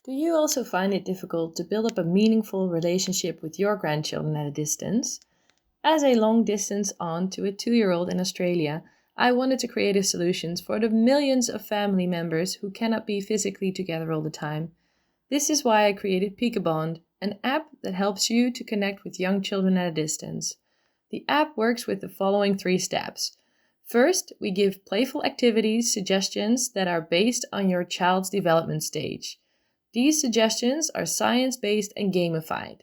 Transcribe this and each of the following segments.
Do you also find it difficult to build up a meaningful relationship with your grandchildren at a distance? As a long-distance aunt to a 2-year-old in Australia, I wanted to create solutions for the millions of family members who cannot be physically together all the time. This is why I created Peekabond, an app that helps you to connect with young children at a distance. The app works with the following 3 steps. First, we give playful activities suggestions that are based on your child's development stage. These suggestions are science-based and gamified.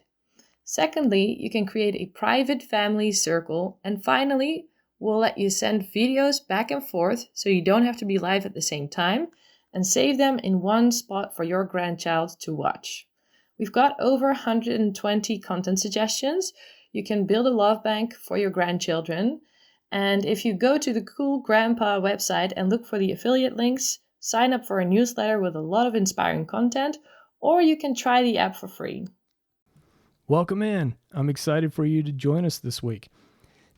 Secondly, you can create a private family circle. And finally, we'll let you send videos back and forth so you don't have to be live at the same time, and save them in one spot for your grandchild to watch. We've got over 120 content suggestions. You can build a love bank for your grandchildren. And if you go to the Cool Grandpa website and look for the affiliate links, sign up for a newsletter with a lot of inspiring content, or you can try the app for free. Welcome in. I'm excited for you to join us this week.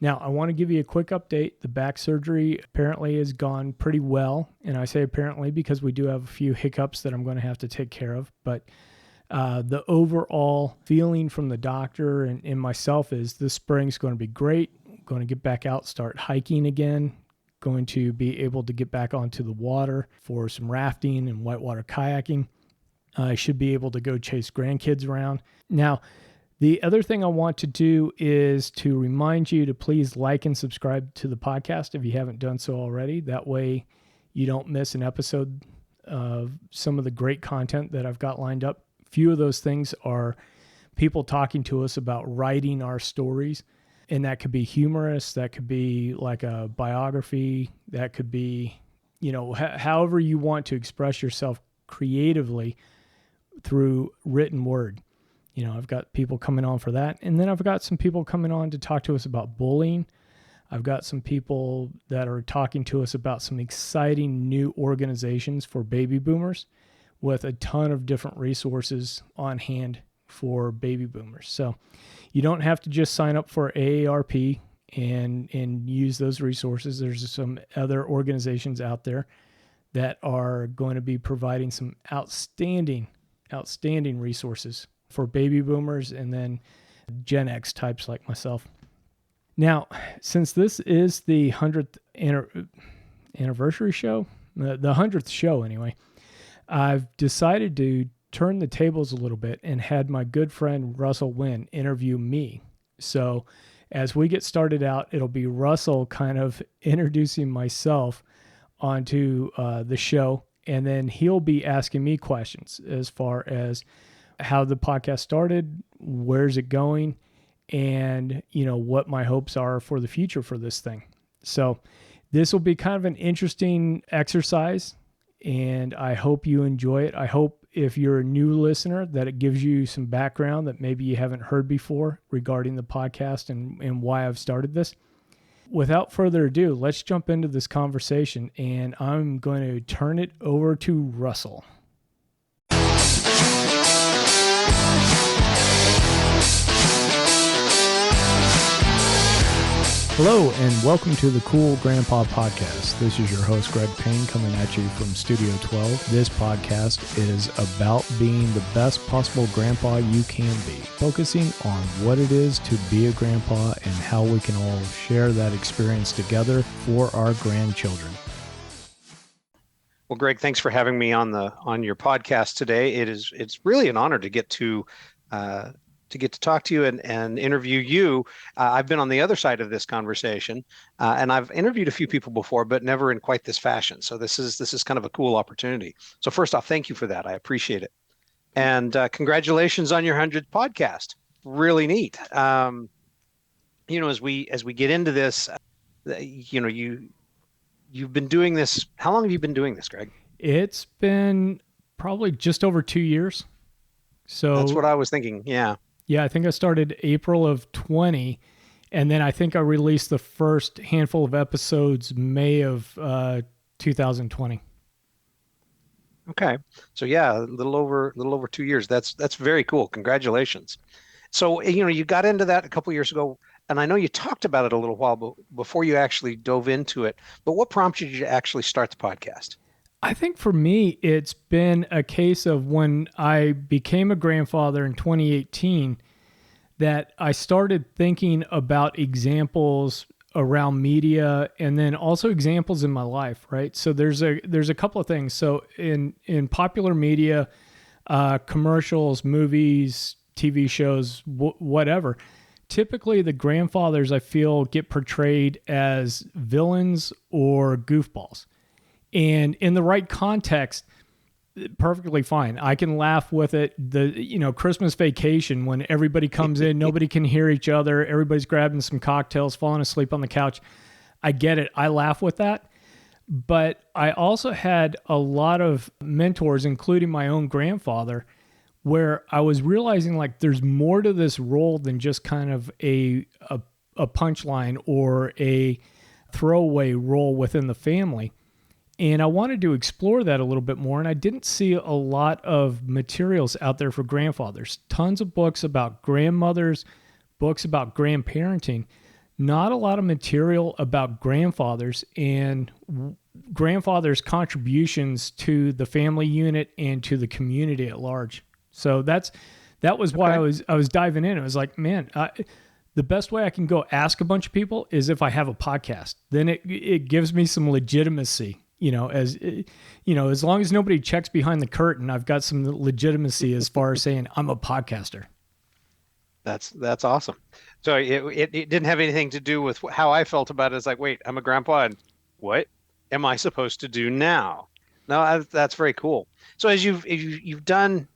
Now, I want to give you a quick update. The back surgery apparently has gone pretty well, and I say apparently because we do have a few hiccups that I'm going to have to take care of, but the overall feeling from the doctor and myself is this spring's going to be great. I'm going to get back out, start hiking again, going to be able to get back onto the water for some rafting and whitewater kayaking. I should be able to go chase grandkids around. Now, the other thing I want to do is to remind you to please like and subscribe to the podcast if you haven't done so already. That way you don't miss an episode of some of the great content that I've got lined up. A few of those things are people talking to us about writing our stories. And that could be humorous, that could be like a biography, that could be, however you want to express yourself creatively through written word. I've got people coming on for that. And then I've got some people coming on to talk to us about bullying. I've got some people that are talking to us about some exciting new organizations for baby boomers with a ton of different resources on hand for baby boomers. So you don't have to just sign up for AARP and use those resources. There's some other organizations out there that are going to be providing some outstanding resources for baby boomers and then Gen X types like myself. Now, since this is the 100th anniversary show, the 100th show anyway, I've decided to turn the tables a little bit and had my good friend Russell Wynn interview me. So as we get started out, it'll be Russell kind of introducing myself onto the show, and then he'll be asking me questions as far as how the podcast started, where's it going, and what my hopes are for the future for this thing. So this will be kind of an interesting exercise, and I hope you enjoy it. I hope if you're a new listener that it gives you some background that maybe you haven't heard before regarding the podcast and why I've started this. Without further ado, let's jump into this conversation, and I'm going to turn it over to Russell. Hello, and welcome to the Cool Grandpa Podcast. This is your host, Greg Payne, coming at you from Studio 12. This podcast is about being the best possible grandpa you can be, focusing on what it is to be a grandpa and how we can all share that experience together for our grandchildren. Well, Greg, thanks for having me on your podcast today. It's really an honor to get to talk to you and interview you. I've been on the other side of this conversation, and I've interviewed a few people before, but never in quite this fashion. So this is kind of a cool opportunity. So first off, thank you for that. I appreciate it. And congratulations on your 100th podcast. Really neat. As we get into this, you've been doing this. How long have you been doing this, Greg? It's been probably just over 2 years. So that's what I was thinking. Yeah. Yeah, I think I started April of 20, and then I think I released the first handful of episodes May of 2020. Okay, so yeah, a little over 2 years. That's very cool. Congratulations. So you got into that a couple years ago, and I know you talked about it a little while before you actually dove into it. But what prompted you to actually start the podcast? I think for me, it's been a case of when I became a grandfather in 2018 that I started thinking about examples around media and then also examples in my life, right? So there's a couple of things. So in popular media, commercials, movies, TV shows, whatever, typically the grandfathers I feel get portrayed as villains or goofballs. And in the right context, perfectly fine. I can laugh with it. Christmas Vacation, when everybody comes in, nobody can hear each other, everybody's grabbing some cocktails, falling asleep on the couch. I get it. I laugh with that. But I also had a lot of mentors, including my own grandfather, where I was realizing like there's more to this role than just kind of a punchline or a throwaway role within the family. And I wanted to explore that a little bit more. And I didn't see a lot of materials out there for grandfathers. Tons of books about grandmothers, books about grandparenting. Not a lot of material about grandfathers and grandfathers' contributions to the family unit and to the community at large. So that was why I was diving in. It was like, man, the best way I can go ask a bunch of people is if I have a podcast. Then it gives me some legitimacy. As long as nobody checks behind the curtain, I've got some legitimacy as far as saying I'm a podcaster. That's awesome. So it didn't have anything to do with how I felt about it. It's like, wait, I'm a grandpa, and what am I supposed to do now? No, that's very cool. So as you've done,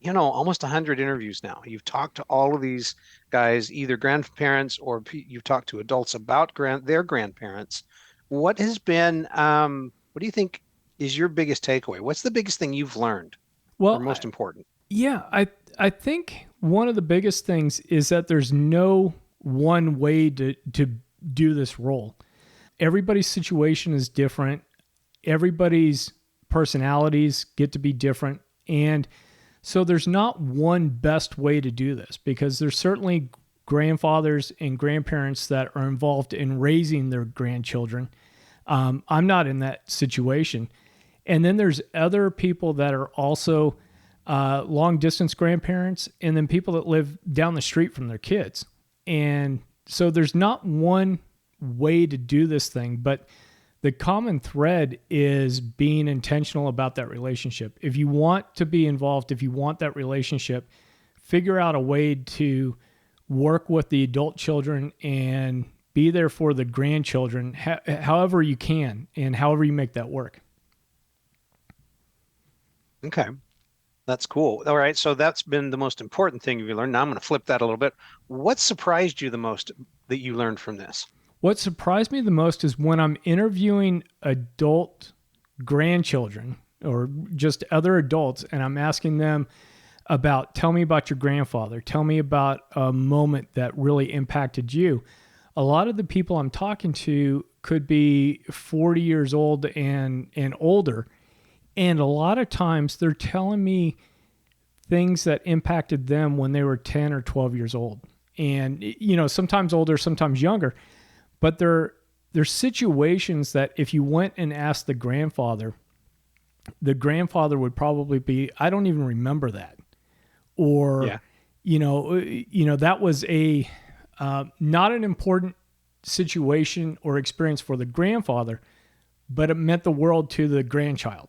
almost 100 interviews now. You've talked to all of these guys, either grandparents or you've talked to adults about their grandparents. What has been what do you think is your biggest takeaway? What's the biggest thing you've learned? Or most important? Yeah, I think one of the biggest things is that there's no one way to do this role. Everybody's situation is different. Everybody's personalities get to be different. And so there's not one best way to do this, because there's certainly grandfathers and grandparents that are involved in raising their grandchildren. I'm not in that situation. And then there's other people that are also long distance grandparents, and then people that live down the street from their kids. And so there's not one way to do this thing, but the common thread is being intentional about that relationship. If you want to be involved, if you want that relationship, figure out a way to work with the adult children and be there for the grandchildren, however you can and however you make that work. Okay. That's cool. All right. So that's been the most important thing you learned. Now I'm going to flip that a little bit. What surprised you the most that you learned from this? What surprised me the most is when I'm interviewing adult grandchildren or just other adults, and I'm asking them tell me about your grandfather. Tell me about a moment that really impacted you. A lot of the people I'm talking to could be 40 years old and older. And a lot of times they're telling me things that impacted them when they were 10 or 12 years old. And, sometimes older, sometimes younger. But they're situations that if you went and asked the grandfather would probably be, I don't even remember that. Or, that was a not an important situation or experience for the grandfather, but it meant the world to the grandchild.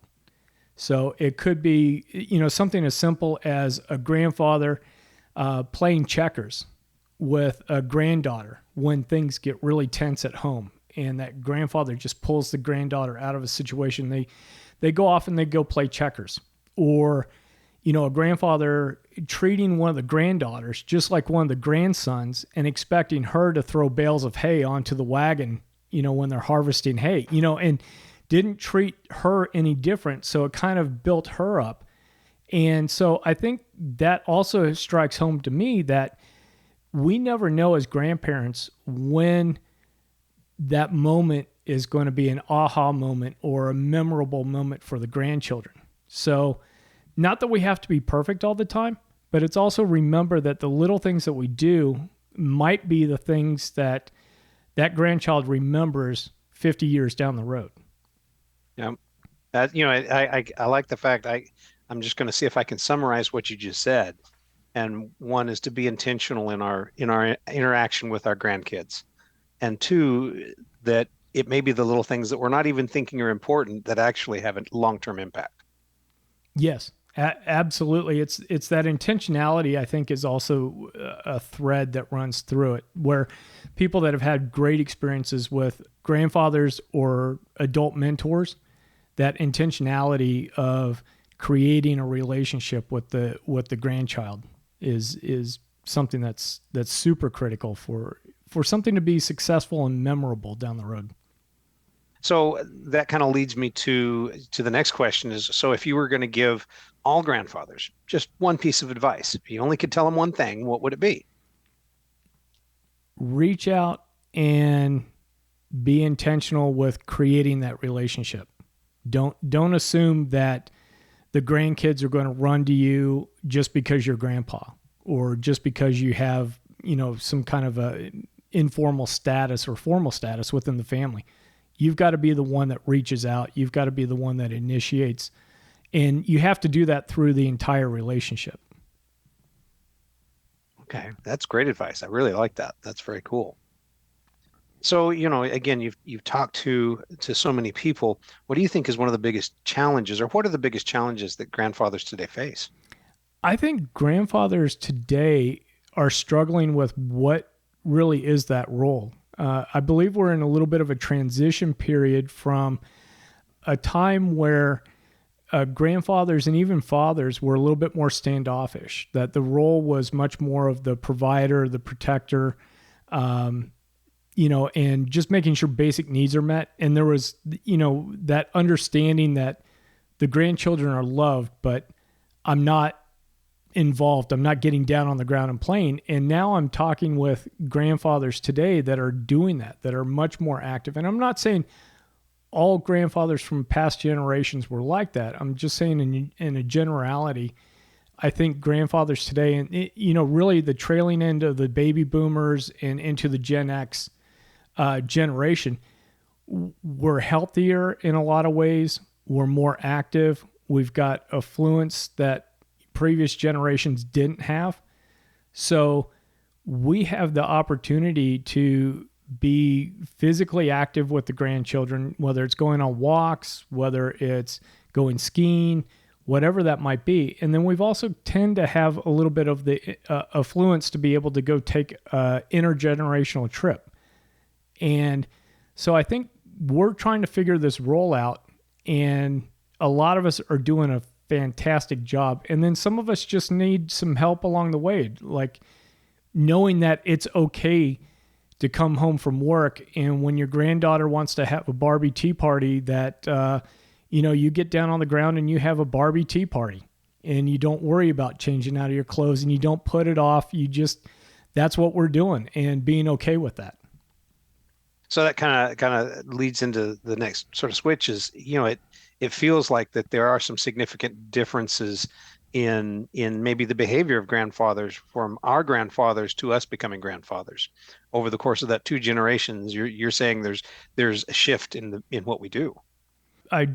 So it could be, something as simple as a grandfather playing checkers with a granddaughter when things get really tense at home, and that grandfather just pulls the granddaughter out of a situation. They go off and they go play checkers. Or, a grandfather treating one of the granddaughters just like one of the grandsons and expecting her to throw bales of hay onto the wagon, when they're harvesting hay, and didn't treat her any different. So it kind of built her up. And so I think that also strikes home to me that we never know as grandparents when that moment is going to be an aha moment or a memorable moment for the grandchildren. So not that we have to be perfect all the time, but it's also remember that the little things that we do might be the things that grandchild remembers 50 years down the road. Yeah. I like the fact I'm just going to see if I can summarize what you just said. And one is to be intentional in our interaction with our grandkids. And two, that it may be the little things that we're not even thinking are important that actually have a long-term impact. Yes, absolutely. It's that intentionality, I think, is also a thread that runs through it, where people that have had great experiences with grandfathers or adult mentors, that intentionality of creating a relationship with the grandchild is something that's super critical for something to be successful and memorable down the road. So that kind of leads me to the next question is, so if you were going to give all grandfathers just one piece of advice, if you only could tell them one thing, what would it be? Reach out and be intentional with creating that relationship. Don't assume that the grandkids are going to run to you just because you're grandpa or just because you have, some kind of a informal status or formal status within the family. You've got to be the one that reaches out. You've got to be the one that initiates. And you have to do that through the entire relationship. Okay, that's great advice. I really like that. That's very cool. So, again, you've talked to so many people. What do you think is one of the biggest challenges, or what are the biggest challenges that grandfathers today face? I think grandfathers today are struggling with what really is that role. I believe we're in a little bit of a transition period from a time where grandfathers and even fathers were a little bit more standoffish, that the role was much more of the provider, the protector, and just making sure basic needs are met. And there was, that understanding that the grandchildren are loved, but I'm not involved. I'm not getting down on the ground and playing. And now I'm talking with grandfathers today that are doing that are much more active. And I'm not saying all grandfathers from past generations were like that. I'm just saying in a generality, I think grandfathers today, and really the trailing end of the baby boomers and into the Gen X generation, were healthier in a lot of ways. We're more active. We've got affluence that previous generations didn't have. So we have the opportunity to be physically active with the grandchildren, whether it's going on walks, whether it's going skiing, whatever that might be. And then we've also tend to have a little bit of the affluence to be able to go take an intergenerational trip. And so I think we're trying to figure this role out, and a lot of us are doing a fantastic job. And then some of us just need some help along the way, like knowing that it's okay to come home from work, and when your granddaughter wants to have a Barbie tea party, that you get down on the ground and you have a Barbie tea party, and you don't worry about changing out of your clothes, and you don't put it off. That's what we're doing, and being okay with that. So that kind of leads into the next sort of switch is, it feels like that there are some significant differences in maybe the behavior of grandfathers from our grandfathers to us becoming grandfathers over the course of that two generations. You're saying there's a shift in what we do. I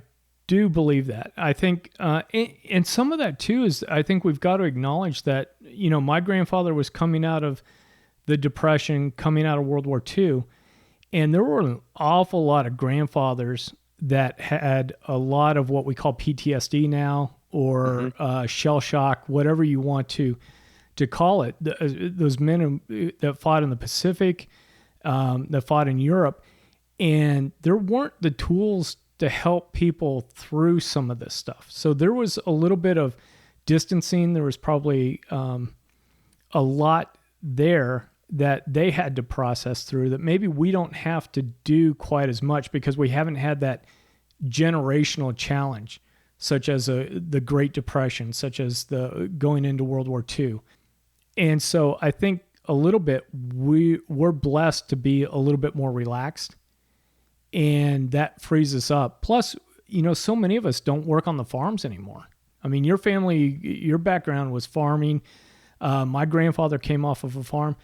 do believe that. I think, and some of that too is, I think we've got to acknowledge that, my grandfather was coming out of the Depression, coming out of World War II, and there were an awful lot of grandfathers that had a lot of what we call PTSD now, or shell shock, whatever you want to call it. Those men that fought in the Pacific, that fought in Europe, and there weren't the tools to help people through some of this stuff. So there was a little bit of distancing. There was probably a lot there that they had to process through that maybe we don't have to do quite as much, because we haven't had that generational challenge, such as the Great Depression, such as the going into World War II. And so I think a little bit we're blessed to be a little bit more relaxed, and that frees us up. Plus, so many of us don't work on the farms anymore. I mean, your family, your background was farming. My grandfather came off of a farm.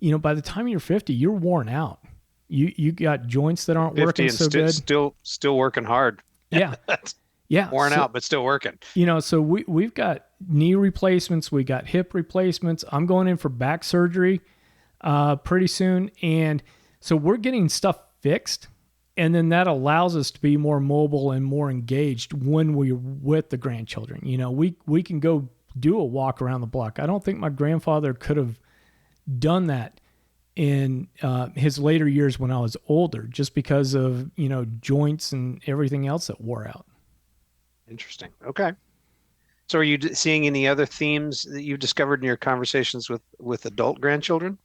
By the time you're 50, you're worn out. You got joints that aren't working so good. Still working hard. Yeah. Yeah. Worn out, but still working. So we've got knee replacements, we got hip replacements. I'm going in for back surgery pretty soon. And so we're getting stuff fixed. And then that allows us to be more mobile and more engaged when we're with the grandchildren. We can go do a walk around the block. I don't think my grandfather could have done that in his later years when I was older, just because of, joints and everything else that wore out. Interesting. Okay. So are you seeing any other themes that you've discovered in your conversations with adult grandchildren?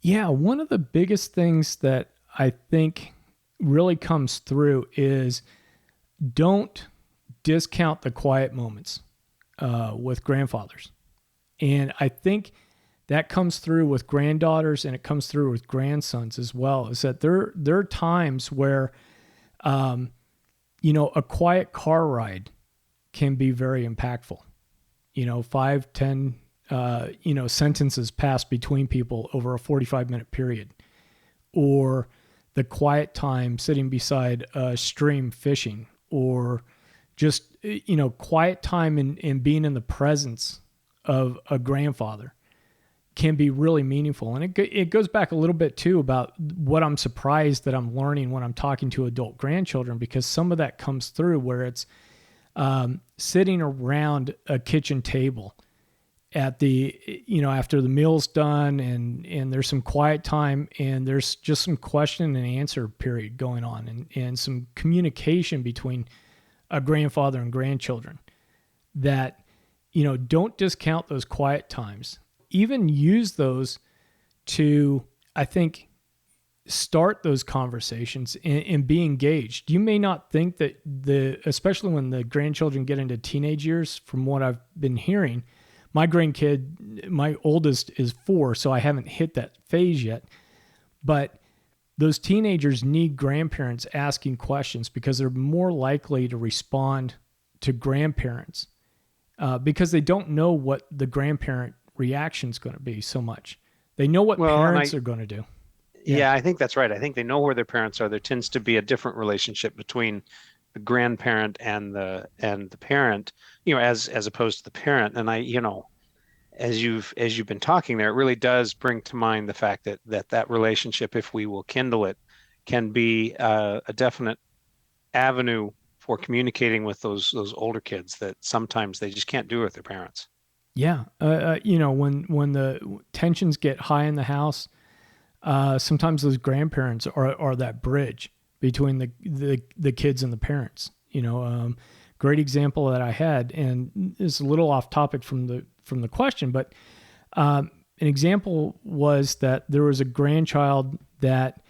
Yeah, one of the biggest things that I think really comes through is don't discount the quiet moments with grandfathers. And I think that comes through with granddaughters, and it comes through with grandsons as well, is that there are times where a quiet car ride can be very impactful. 5, 10, sentences passed between people over a 45-minute period, or the quiet time sitting beside a stream fishing, or just, quiet time in being in the presence of a grandfather can be really meaningful. And it goes back a little bit too about what I'm surprised that I'm learning when I'm talking to adult grandchildren, because some of that comes through where it's sitting around a kitchen table at after the meal's done, and there's some quiet time, and there's just some question and answer period going on, and some communication between a grandfather and grandchildren that, don't discount those quiet times. Even use those to, I think, start those conversations and be engaged. You may not think that especially when the grandchildren get into teenage years, from what I've been hearing, my oldest is 4, so I haven't hit that phase yet. But those teenagers need grandparents asking questions, because they're more likely to respond to grandparents because they don't know what the grandparent reaction is going to be so much. They know what parents are going to do. Yeah, I think that's right. I think they know where their parents are. There tends to be a different relationship between the grandparent and the parent, as opposed to the parent. And as you've been talking there, it really does bring to mind the fact that relationship, if we will kindle it, can be a definite avenue for communicating with those older kids that sometimes they just can't do with their parents. Yeah. When the tensions get high in the house, sometimes those grandparents are that bridge between the kids and the parents. Great example that I had, and it's a little off topic from the question, but an example was that there was a grandchild that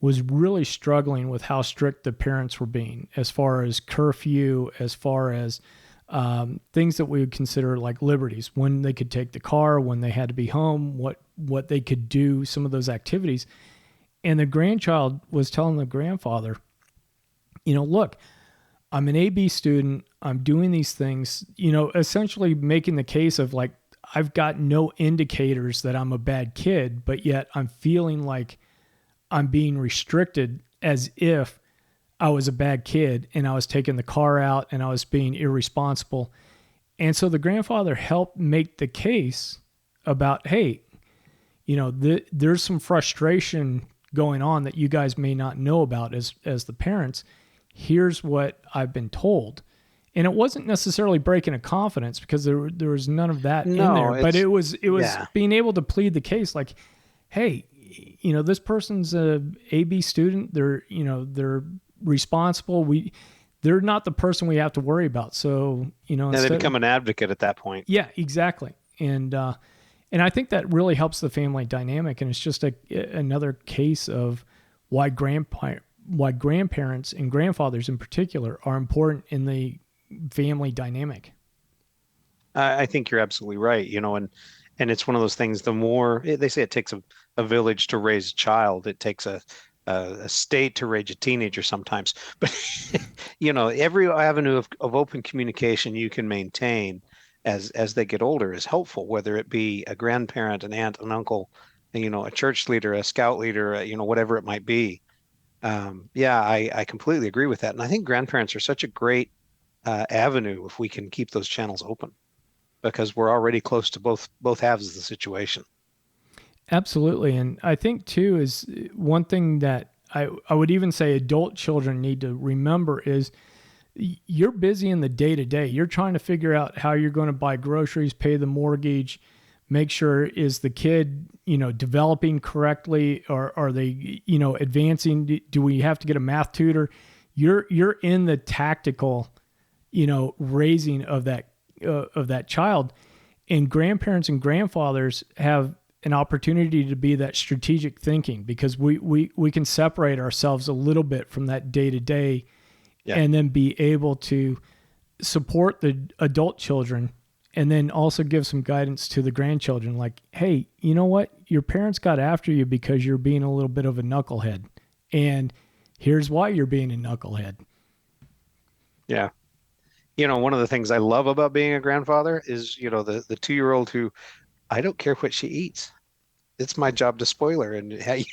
was really struggling with how strict the parents were being, as far as curfew, as far as things that we would consider like liberties, when they could take the car, when they had to be home, what they could do, some of those activities. And the grandchild was telling the grandfather, look, I'm an AB student, I'm doing these things, essentially making the case of like, I've got no indicators that I'm a bad kid, but yet I'm feeling like I'm being restricted as if I was a bad kid and I was taking the car out and I was being irresponsible. And so the grandfather helped make the case about, hey, there's some frustration going on that you guys may not know about as the parents. Here's what I've been told. And it wasn't necessarily breaking a confidence, because there was none of that in there, but it was being able to plead the case like, hey, this person's a AB student. They're responsible. They're not the person we have to worry about. So, they become an advocate at that point. Yeah, exactly. And I think that really helps the family dynamic. And it's just another case of why grandparents and grandfathers in particular are important in the family dynamic. I think you're absolutely right. And it's one of those things, the more they say it takes a village to raise a child, it takes a state to raise a teenager sometimes. But, every avenue of open communication you can maintain as they get older is helpful, whether it be a grandparent, an aunt, an uncle, a church leader, a scout leader, whatever it might be. Yeah, I completely agree with that. And I think grandparents are such a great avenue if we can keep those channels open because we're already close to both halves of the situation. Absolutely. And I think, too, is one thing that I would even say adult children need to remember is you're busy in the day to day. You're trying to figure out how you're going to buy groceries, pay the mortgage, make sure is the kid, developing correctly, or are they, advancing? Do we have to get a math tutor? You're in the tactical, raising of that child, and grandparents and grandfathers have an opportunity to be that strategic thinking because we can separate ourselves a little bit from that day to day Yeah. and then be able to support the adult children and then also give some guidance to the grandchildren like, hey, you know what, your parents got after you because you're being a little bit of a knucklehead, and here's why you're being a knucklehead. Yeah. One of the things I love about being a grandfather is, the 2-year-old who I don't care what she eats. It's my job to spoil her. And hey,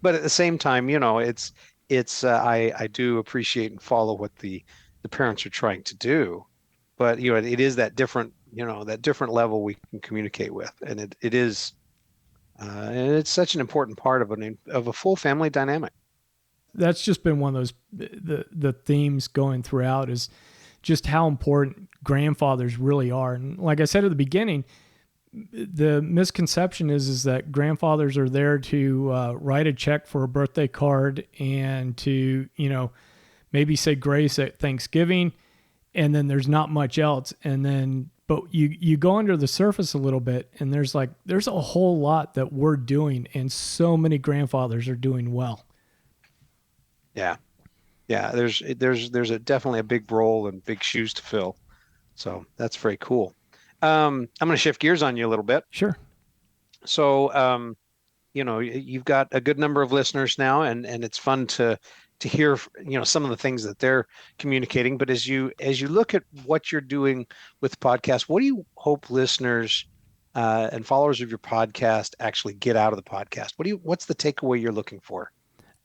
but at the same time, I do appreciate and follow what the parents are trying to do. But it is that different level we can communicate with, and and it's such an important part of a full family dynamic. That's just been one of those the themes going throughout is just how important grandfathers really are. And like I said at the beginning, the misconception is that grandfathers are there to write a check for a birthday card and to maybe say grace at Thanksgiving, and then there's not much else. And then but you go under the surface a little bit, and there's a whole lot that we're doing, and so many grandfathers are doing well. Yeah, yeah. There's definitely a big role and big shoes to fill. So that's very cool. I'm going to shift gears on you a little bit. Sure. So, you've got a good number of listeners now, and it's fun to hear, some of the things that they're communicating. But as you look at what you're doing with the podcast, what do you hope listeners and followers of your podcast actually get out of the podcast? What's the takeaway you're looking for?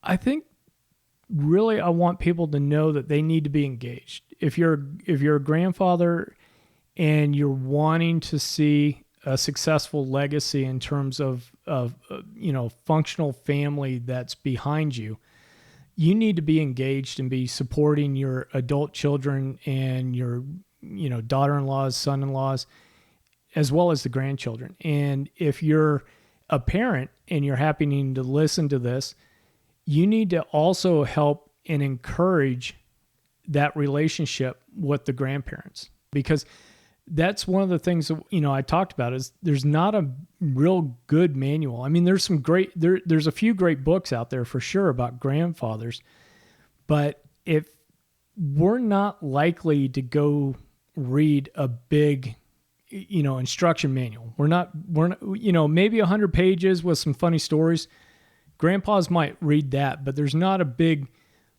I think really I want people to know that they need to be engaged. If you're a grandfather and you're wanting to see a successful legacy in terms of functional family that's behind you, you need to be engaged and be supporting your adult children and your daughter-in-laws, son-in-laws, as well as the grandchildren. And if you're a parent and you're happening to listen to this, you need to also help and encourage that relationship with the grandparents, because that's one of the things that I talked about is there's not a real good manual. I mean, there's a few great books out there for sure about grandfathers, but if we're not likely to go read a big instruction manual, we're not maybe 100 pages with some funny stories, grandpas might read that, but there's not a big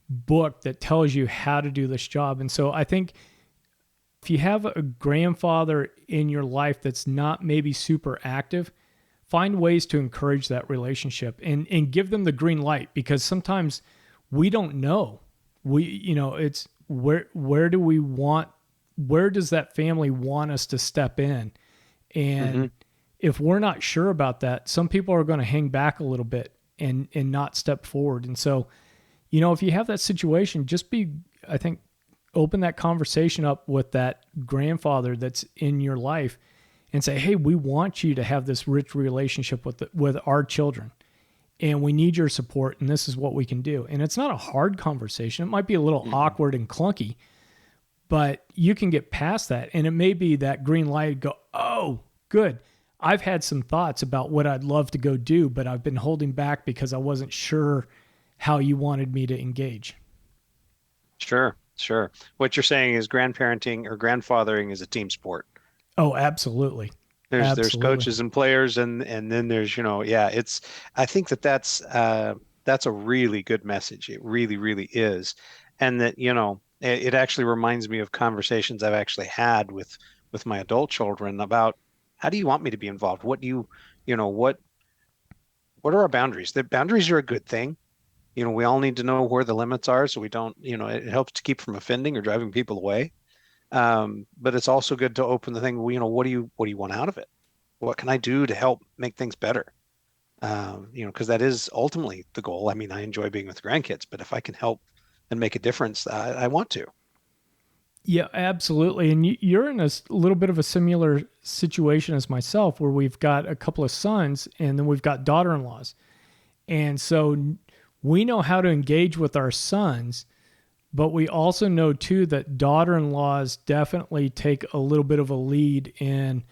book that tells you how to do this job. And so I think if you have a grandfather in your life that's not maybe super active, find ways to encourage that relationship and give them the green light, because sometimes we don't know. It's where does that family want us to step in? And if we're not sure about that, some people are going to hang back a little bit and not step forward. And so, if you have that situation, just I think, open that conversation up with that grandfather that's in your life and say, hey, we want you to have this rich relationship with our children, and we need your support, and this is what we can do. And it's not a hard conversation. It might be a little awkward and clunky, but you can get past that. And it may be that green light, go, oh, good. I've had some thoughts about what I'd love to go do, but I've been holding back because I wasn't sure how you wanted me to engage. Sure. Sure. What you're saying is grandparenting or grandfathering is a team sport. Oh, absolutely. There's coaches and players, and then there's, I think that's a really good message. It really, really is. And that, it actually reminds me of conversations I've actually had with my adult children about how do you want me to be involved? What do what are our boundaries? The boundaries are a good thing. We all need to know where the limits are so we don't, it helps to keep from offending or driving people away. But it's also good to open the thing, what do you want out of it? What can I do to help make things better? Because that is ultimately the goal. I mean, I enjoy being with grandkids, but if I can help and make a difference, I want to. Yeah, absolutely. And you're in a little bit of a similar situation as myself, where we've got a couple of sons and then we've got daughter-in-laws. And so we know how to engage with our sons, but we also know too that daughter-in-laws definitely take a little bit of a lead in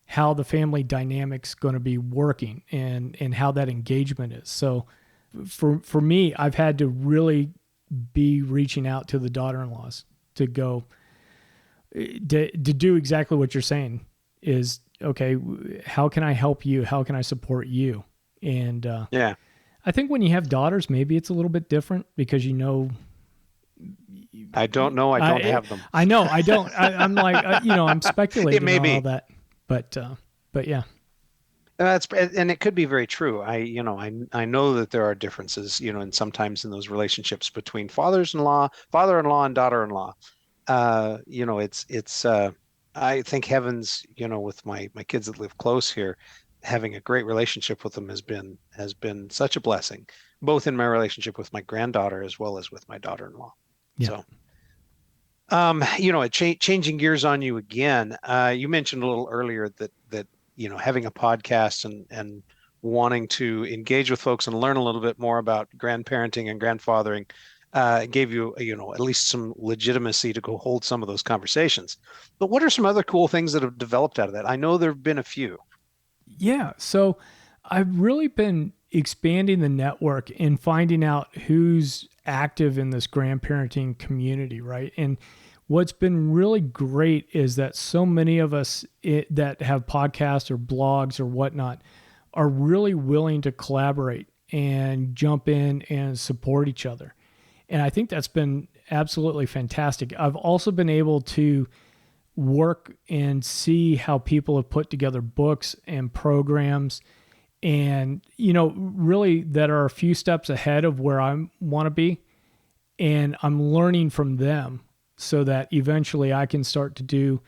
how the family dynamic's going to be working and how that engagement is. So for me, I've had to really be reaching out to the daughter-in-laws to go to do exactly what you're saying is, okay, how can I help you? How can I support you? And Yeah. I think when you have daughters, maybe it's a little bit different because I don't know. I don't have them. I know. I don't. I'm like, I'm speculating It may on be. all that, but yeah. And it could be very true. I know that there are differences, and sometimes in those relationships between father-in-law and daughter-in-law. I think heavens, with my kids that live close here, having a great relationship with them has been such a blessing, both in my relationship with my granddaughter as well as with my daughter-in-law. Yeah. So, changing gears on you again, you mentioned a little earlier that having a podcast and wanting to engage with folks and learn a little bit more about grandparenting and grandfathering gave you, at least some legitimacy to go hold some of those conversations. But what are some other cool things that have developed out of that? I know there have been a few. Yeah. So I've really been expanding the network and finding out who's active in this grandparenting community, right? And what's been really great is that so many of us that have podcasts or blogs or whatnot are really willing to collaborate and jump in and support each other. And I think that's been absolutely fantastic. I've also been able to work and see how people have put together books and programs and, really that are a few steps ahead of where I want to be. And I'm learning from them so that eventually I can start to do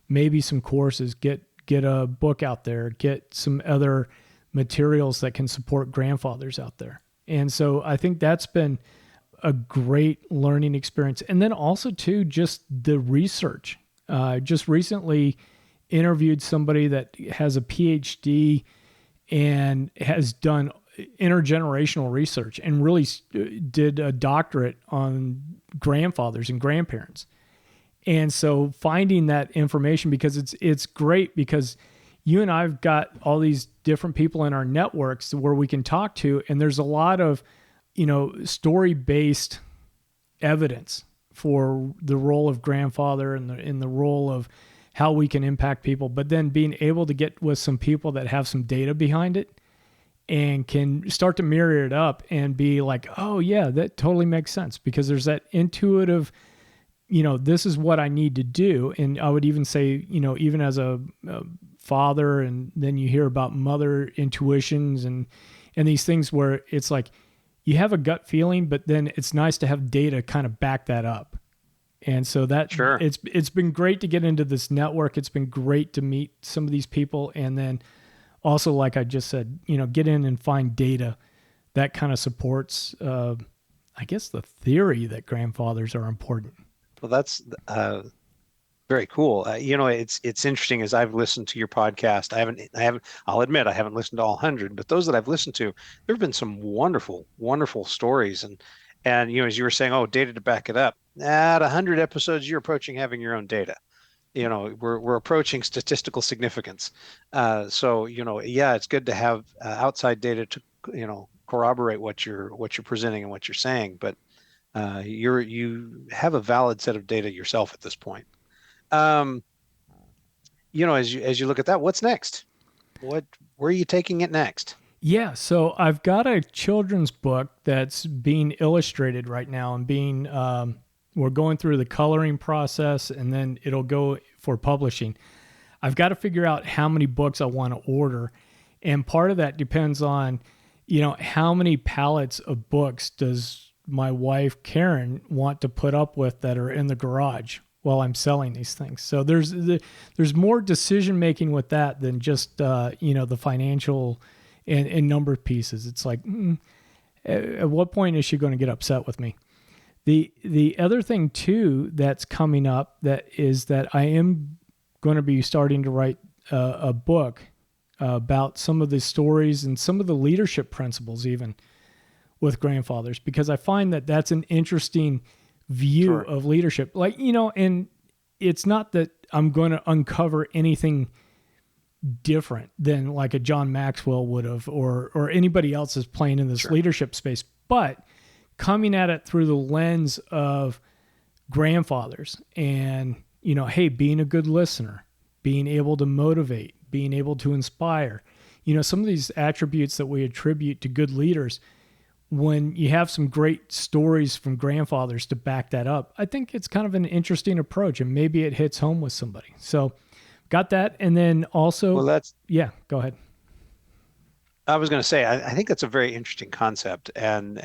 maybe some courses, get a book out there, get some other materials that can support grandfathers out there. And so I think that's been a great learning experience. And then also too, just the research. Just recently interviewed somebody that has a PhD and has done intergenerational research and really did a doctorate on grandfathers and grandparents. And so finding that information, because it's great because you and I've got all these different people in our networks where we can talk to, and there's a lot of, story-based evidence for the role of grandfather and the role of how we can impact people, but then being able to get with some people that have some data behind it and can start to mirror it up and be like, oh yeah, that totally makes sense, because there's that intuitive, this is what I need to do. And I would even say, even as a father, and then you hear about mother intuitions and these things where it's like, you have a gut feeling, but then it's nice to have data kind of back that up. And so that Sure. it's been great to get into this network. It's been great to meet some of these people. And then also, like I just said, get in and find data that kind of supports, I guess, the theory that grandfathers are important. Well, that's very cool. It's interesting as I've listened to your podcast. I'll admit I haven't listened to all 100, but those that I've listened to, there have been some wonderful, wonderful stories. And as you were saying, oh, data to back it up. At 100 episodes, you're approaching having your own data. We're approaching statistical significance. So yeah, it's good to have outside data to corroborate what you're presenting and what you're saying. But you have a valid set of data yourself at this point. As you look at that, what's next? Where are you taking it next? Yeah, so I've got a children's book that's being illustrated right now and we're going through the coloring process, and then it'll go for publishing. I've got to figure out how many books I want to order. And part of that depends on how many pallets of books does my wife, Karen, want to put up with that are in the garage while I'm selling these things? So there's more decision making with that than just, the financial and number pieces. It's like, at what point is she going to get upset with me? The other thing too that's coming up that I am going to be starting to write a book about some of the stories and some of the leadership principles even with grandfathers, because I find that that's an interesting view of leadership. Like, and it's not that I'm going to uncover anything different than like a John Maxwell would have, or anybody else is playing in this leadership space, but coming at it through the lens of grandfathers and, hey, being a good listener, being able to motivate, being able to inspire, some of these attributes that we attribute to good leaders. When you have some great stories from grandfathers to back that up, I think it's kind of an interesting approach, and maybe it hits home with somebody. So got that. And then also, go ahead. I was going to say, I think that's a very interesting concept, and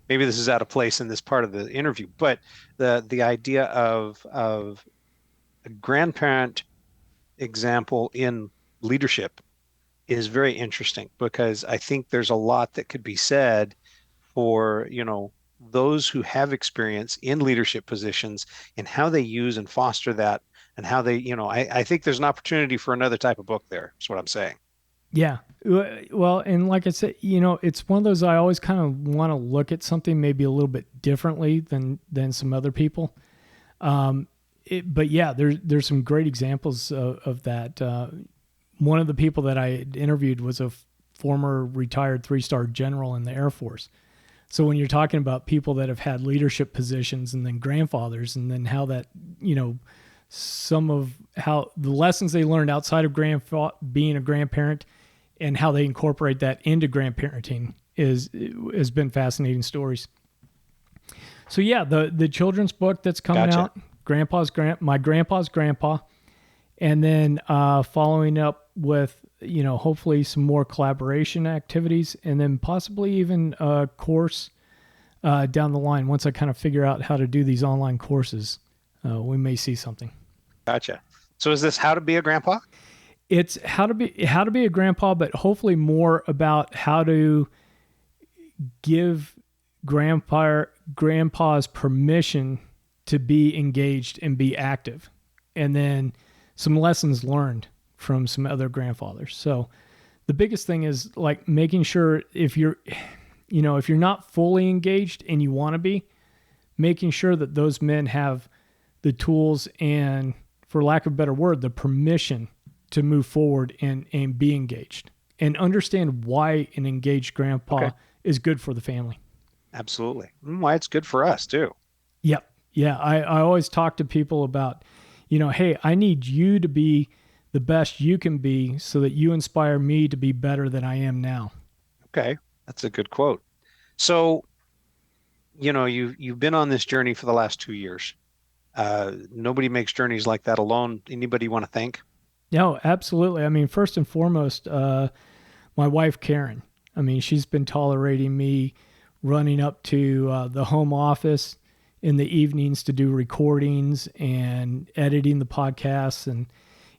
maybe this is out of place in this part of the interview, but the idea of a grandparent example in leadership is very interesting, because I think there's a lot that could be said for, those who have experience in leadership positions and how they use and foster that, and how they, I think there's an opportunity for another type of book there. That's what I'm saying. Yeah. Well, and like I said, it's one of those, I always kind of want to look at something maybe a little bit differently than some other people. But yeah, there's some great examples of that. One of the people that I interviewed was a former retired 3-star general in the Air Force. So when you're talking about people that have had leadership positions and then grandfathers, and then how that, some of how the lessons they learned outside of being a grandparent and how they incorporate that into grandparenting has been fascinating stories. So yeah, the children's book that's coming out, My Grandpa's Grandpa, and then following up with, hopefully some more collaboration activities, and then possibly even a course down the line. Once I kind of figure out how to do these online courses, we may see something. Gotcha. So is this how to be a grandpa? It's how to be a grandpa, but hopefully more about how to give grandpas permission to be engaged and be active, and then some lessons learned from some other grandfathers. So the biggest thing is like making sure if you're not fully engaged and you want to be, making sure that those men have the tools and, for lack of a better word, the permission to move forward and be engaged, and understand why an engaged grandpa is good for the family. Absolutely. Why it's good for us too. Yep. Yeah. I always talk to people about, hey, I need you to be the best you can be so that you inspire me to be better than I am now. Okay. That's a good quote. So, you've been on this journey for the last 2 years. Nobody makes journeys like that alone. Anybody you want to thank? No, absolutely. I mean, first and foremost, my wife, Karen. I mean, she's been tolerating me running up to the home office in the evenings to do recordings and editing the podcasts, and,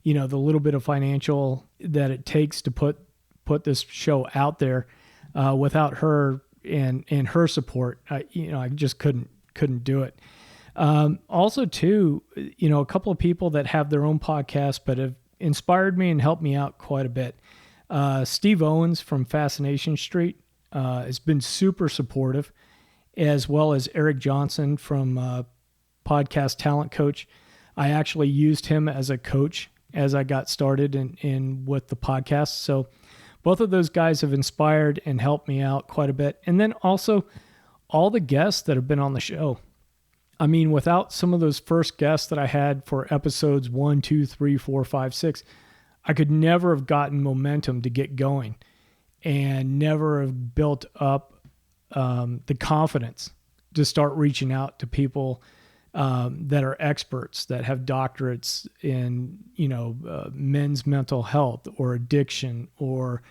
the little bit of financial that it takes to put this show out there. Without her and her support, I just couldn't do it. Also too, a couple of people that have their own podcast, but have inspired me and helped me out quite a bit. Steve Owens from Fascination Street has been super supportive, as well as Eric Johnson from Podcast Talent Coach. I actually used him as a coach as I got started in with the podcast. So both of those guys have inspired and helped me out quite a bit. And then also all the guests that have been on the show. I mean, without some of those first guests that I had for episodes 1, 2, 3, 4, 5, 6, I could never have gotten momentum to get going, and never have built up the confidence to start reaching out to people that are experts, that have doctorates in, men's mental health or addiction, or,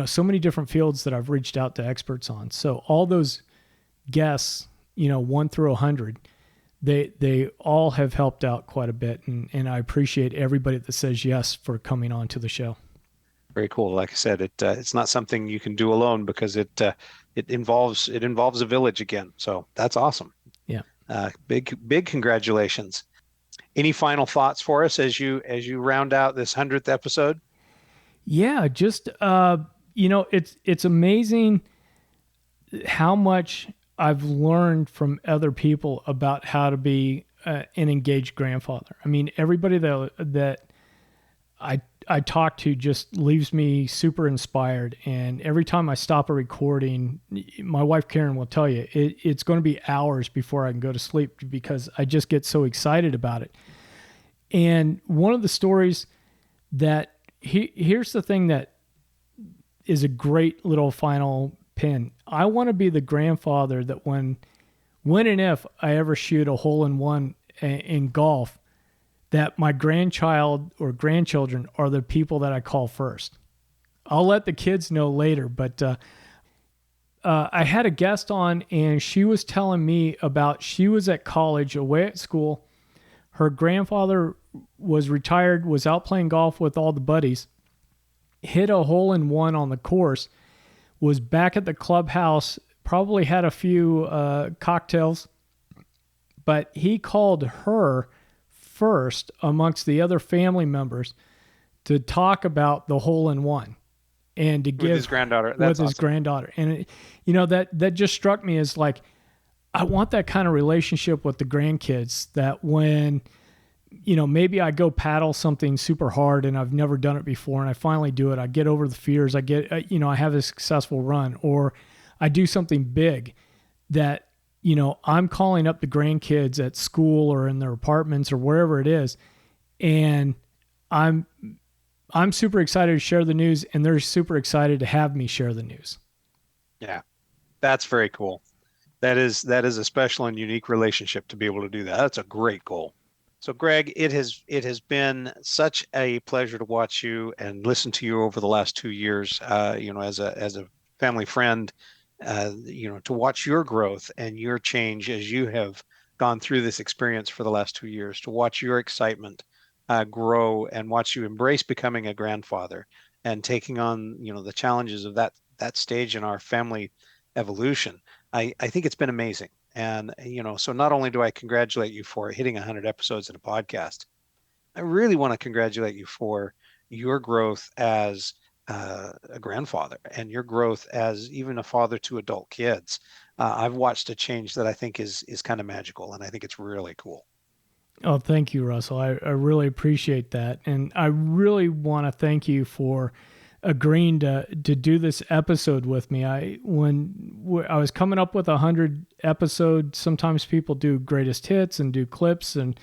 so many different fields that I've reached out to experts on. So all those guests, 1 through 100, they all have helped out quite a bit. And I appreciate everybody that says yes for coming on to the show. Very cool. Like I said, it's not something you can do alone because it involves a village again. So that's awesome. Yeah. Big congratulations. Any final thoughts for us as you round out this 100th episode? Yeah, just it's amazing how much I've learned from other people about how to be an engaged grandfather. I mean, everybody that I talk to just leaves me super inspired. And every time I stop a recording, my wife Karen will tell you it's going to be hours before I can go to sleep because I just get so excited about it. And one of the stories that here's the thing that is a great little final pin. I want to be the grandfather that when and if I ever shoot a hole in one in golf, that my grandchild or grandchildren are the people that I call first. I'll let the kids know later, but I had a guest on and she was telling me about, she was at college away at school. Her grandfather was retired, was out playing golf with all the buddies, hit a hole in one on the course, was back at the clubhouse, probably had a few cocktails, but he called her first amongst the other family members to talk about the hole in one and to give with his granddaughter. That's with his awesome. Granddaughter. And that just struck me as like, I want that kind of relationship with the grandkids that when, maybe I go paddle something super hard and I've never done it before and I finally do it. I get over the fears. I get, I have a successful run, or I do something big that, I'm calling up the grandkids at school or in their apartments or wherever it is. And I'm super excited to share the news and they're super excited to have me share the news. Yeah, that's very cool. That is a special and unique relationship to be able to do that. That's a great goal. So Greg, it has been such a pleasure to watch you and listen to you over the last 2 years, as a family friend, to watch your growth and your change as you have gone through this experience for the last 2 years, to watch your excitement grow and watch you embrace becoming a grandfather and taking on, the challenges of that stage in our family evolution. I think it's been amazing. And, so not only do I congratulate you for hitting 100 episodes in a podcast, I really want to congratulate you for your growth as a grandfather and your growth as even a father to adult kids. I've watched a change that I think is kind of magical, and I think it's really cool. Oh, thank you, Russell. I really appreciate that. And I really want to thank you for agreeing to do this episode with me. When I was coming up with 100 episodes, sometimes people do greatest hits and do clips, and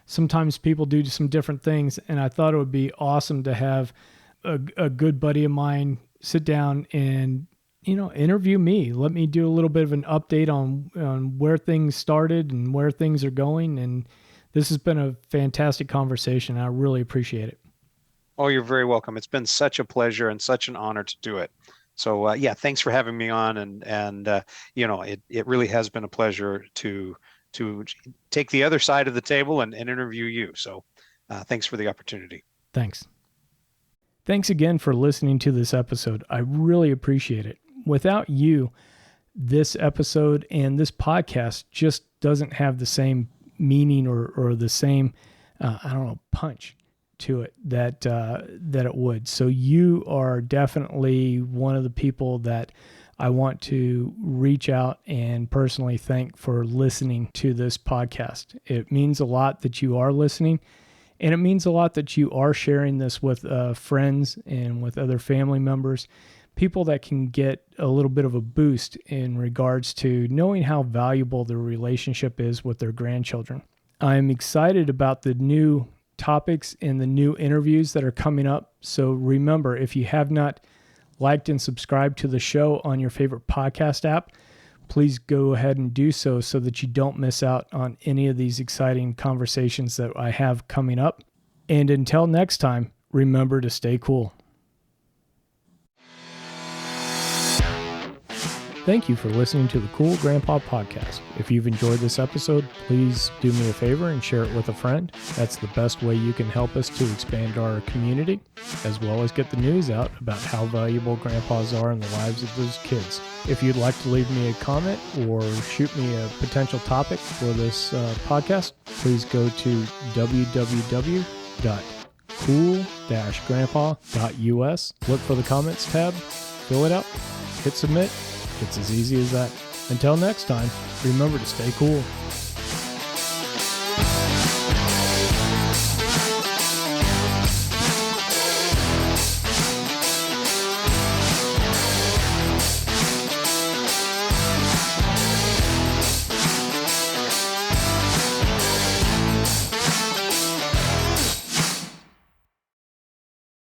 sometimes people do some different things. And I thought it would be awesome to have a good buddy of mine sit down and, interview me. Let me do a little bit of an update on where things started and where things are going. And this has been a fantastic conversation. I really appreciate it. Oh, you're very welcome. It's been such a pleasure and such an honor to do it. So thanks for having me on. And it really has been a pleasure to take the other side of the table and interview you. So thanks for the opportunity. Thanks. Thanks again for listening to this episode. I really appreciate it. Without you, this episode and this podcast just doesn't have the same meaning or the same, punch to it that it would. So you are definitely one of the people that I want to reach out and personally thank for listening to this podcast. It means a lot that you are listening, and it means a lot that you are sharing this with friends and with other family members, people that can get a little bit of a boost in regards to knowing how valuable their relationship is with their grandchildren. I'm excited about the new topics and the new interviews that are coming up. So remember, if you have not liked and subscribed to the show on your favorite podcast app, please go ahead and do so that you don't miss out on any of these exciting conversations that I have coming up. And until next time, remember to stay cool. Thank you for listening to the Cool Grandpa Podcast. If you've enjoyed this episode, please do me a favor and share it with a friend. That's the best way you can help us to expand our community, as well as get the news out about how valuable grandpas are in the lives of those kids. If you'd like to leave me a comment or shoot me a potential topic for this podcast, please go to www.cool-grandpa.us. Look for the comments tab, fill it out, hit submit. It's as easy as that. Until next time, remember to stay cool.